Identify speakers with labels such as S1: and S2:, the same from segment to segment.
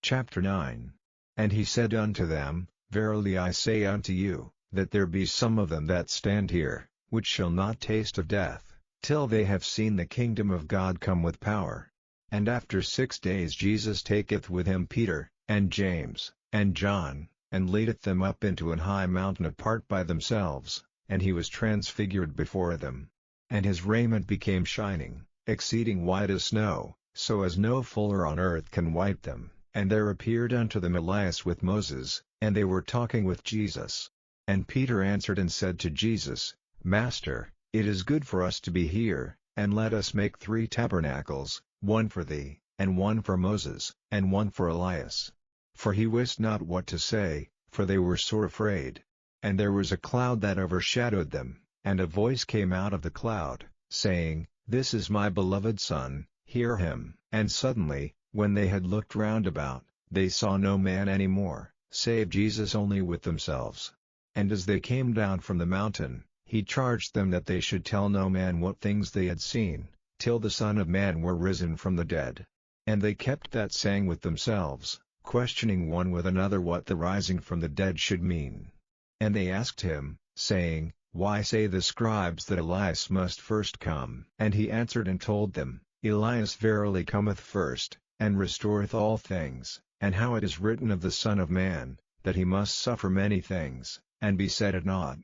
S1: Chapter 9. And he said unto them, Verily I say unto you, that there be some of them that stand here, which shall not taste of death, till they have seen the kingdom of God come with power. And after 6 days Jesus taketh with him Peter, and James, and John, and leadeth them up into an high mountain apart by themselves, and he was transfigured before them. And his raiment became shining, exceeding white as snow, so as no fuller on earth can white them. And there appeared unto them Elias with Moses, and they were talking with Jesus. And Peter answered and said to Jesus, Master, it is good for us to be here, and let us make 3 tabernacles, one for thee, and one for Moses, and one for Elias. For he wist not what to say, for they were sore afraid. And there was a cloud that overshadowed them, and a voice came out of the cloud, saying, This is my beloved Son, hear him. And suddenly, when they had looked round about, they saw no man any more, save Jesus only with themselves. And as they came down from the mountain, he charged them that they should tell no man what things they had seen, till the Son of Man were risen from the dead. And they kept that saying with themselves, questioning one with another what the rising from the dead should mean. And they asked him, saying, Why say the scribes that Elias must first come? And he answered and told them, Elias verily cometh first, and restoreth all things, and how it is written of the Son of Man, that he must suffer many things, and be set at naught.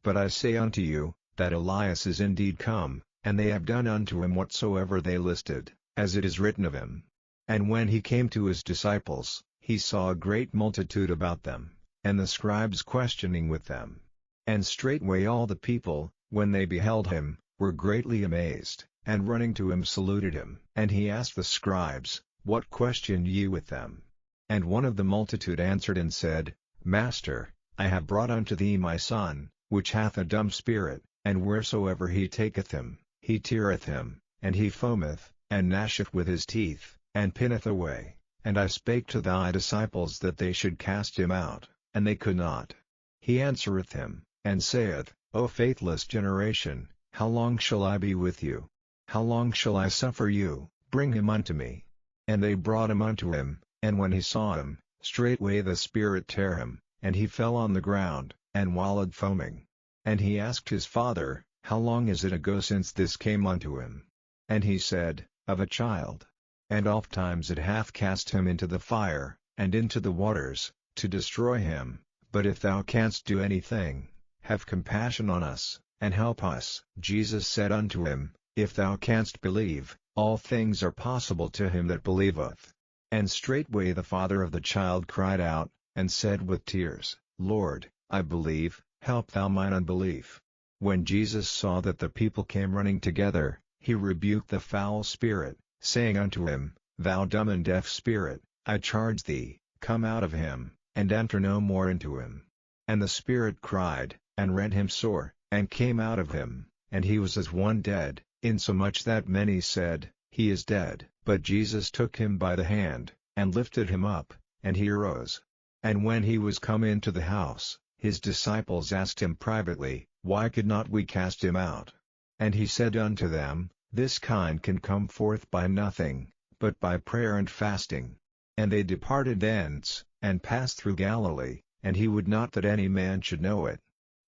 S1: But I say unto you, that Elias is indeed come, and they have done unto him whatsoever they listed, as it is written of him. And when he came to his disciples, he saw a great multitude about them, and the scribes questioning with them. And straightway all the people, when they beheld him, were greatly amazed, and running to him saluted him. And he asked the scribes, What questioned ye with them? And one of the multitude answered and said, Master, I have brought unto thee my son, which hath a dumb spirit, and wheresoever he taketh him, he teareth him, and he foameth, and gnasheth with his teeth, and pinneth away. And I spake to thy disciples that they should cast him out, and they could not. He answereth him, and saith, O faithless generation, how long shall I be with you? How long shall I suffer you? Bring him unto me. And they brought him unto him, and when he saw him, straightway the spirit tare him, and he fell on the ground, and wallowed foaming. And he asked his father, How long is it ago since this came unto him? And he said, Of a child. And ofttimes it hath cast him into the fire, and into the waters, to destroy him. But if thou canst do anything, have compassion on us, and help us. Jesus said unto him, If thou canst believe, all things are possible to him that believeth. And straightway the father of the child cried out, and said with tears, Lord, I believe, help thou mine unbelief. When Jesus saw that the people came running together, he rebuked the foul spirit, saying unto him, Thou dumb and deaf spirit, I charge thee, come out of him, and enter no more into him. And the spirit cried, and rent him sore, and came out of him, and he was as one dead, insomuch that many said, He is dead. But Jesus took him by the hand, and lifted him up, and he arose. And when he was come into the house, his disciples asked him privately, Why could not we cast him out? And he said unto them, This kind can come forth by nothing, but by prayer and fasting. And they departed thence, and passed through Galilee, and he would not that any man should know it.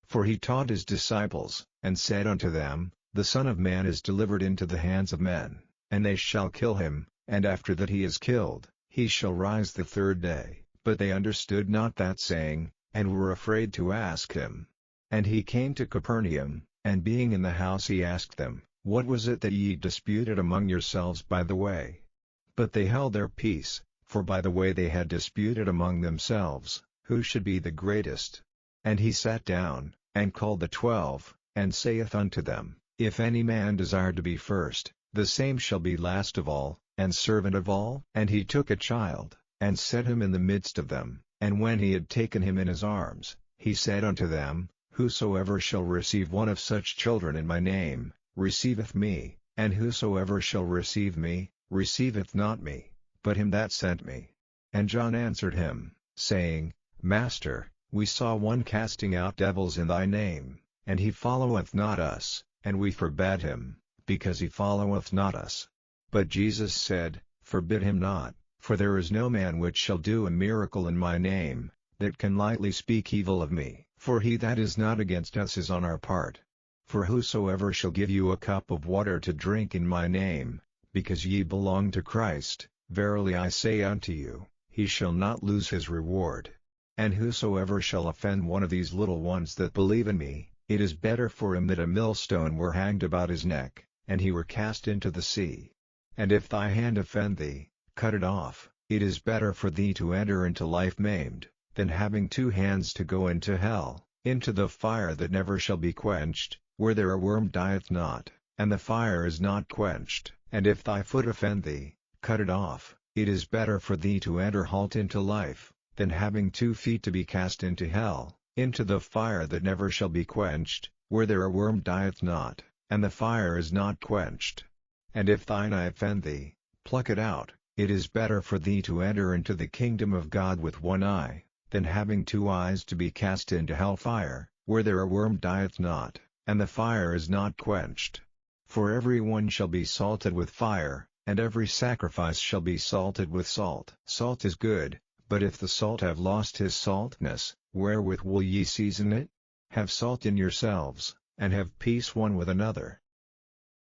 S1: For he taught his disciples, and said unto them, The Son of Man is delivered into the hands of men, and they shall kill him, and after that he is killed, he shall rise the 3rd day. But they understood not that saying, and were afraid to ask him. And he came to Capernaum, and being in the house he asked them, What was it that ye disputed among yourselves by the way? But they held their peace, for by the way they had disputed among themselves, who should be the greatest. And he sat down, and called the 12, and saith unto them, If any man desire to be first, the same shall be last of all, and servant of all. And he took a child, and set him in the midst of them, and when he had taken him in his arms, he said unto them, Whosoever shall receive one of such children in my name, receiveth me, and whosoever shall receive me, receiveth not me, but him that sent me. And John answered him, saying, Master, we saw one casting out devils in thy name, and he followeth not us, and we forbade him, because he followeth not us. But Jesus said, Forbid him not, For there is no man which shall do a miracle in my name, that can lightly speak evil of me. For he that is not against us is on our part. For whosoever shall give you a cup of water to drink in my name, because ye belong to Christ, verily I say unto you, he shall not lose his reward. And whosoever shall offend one of these little ones that believe in me, it is better for him that a millstone were hanged about his neck, and he were cast into the sea. And if thy hand offend thee, cut it off. It is better for thee to enter into life maimed, than having 2 hands to go into hell, into the fire that never shall be quenched, where their worm dieth not, and the fire is not quenched. And if thy foot offend thee, cut it off. It is better for thee to enter halt into life, than having 2 feet to be cast into hell, into the fire that never shall be quenched, where their worm dieth not, and the fire is not quenched. And if thine eye offend thee, pluck it out. It is better for thee to enter into the kingdom of God with 1 eye, than having 2 eyes to be cast into hell fire, where their worm dieth not, and the fire is not quenched. For every one shall be salted with fire, and every sacrifice shall be salted with salt. Salt is good, but if the salt have lost his saltness, wherewith will ye season it? Have salt in yourselves, and have peace one with another.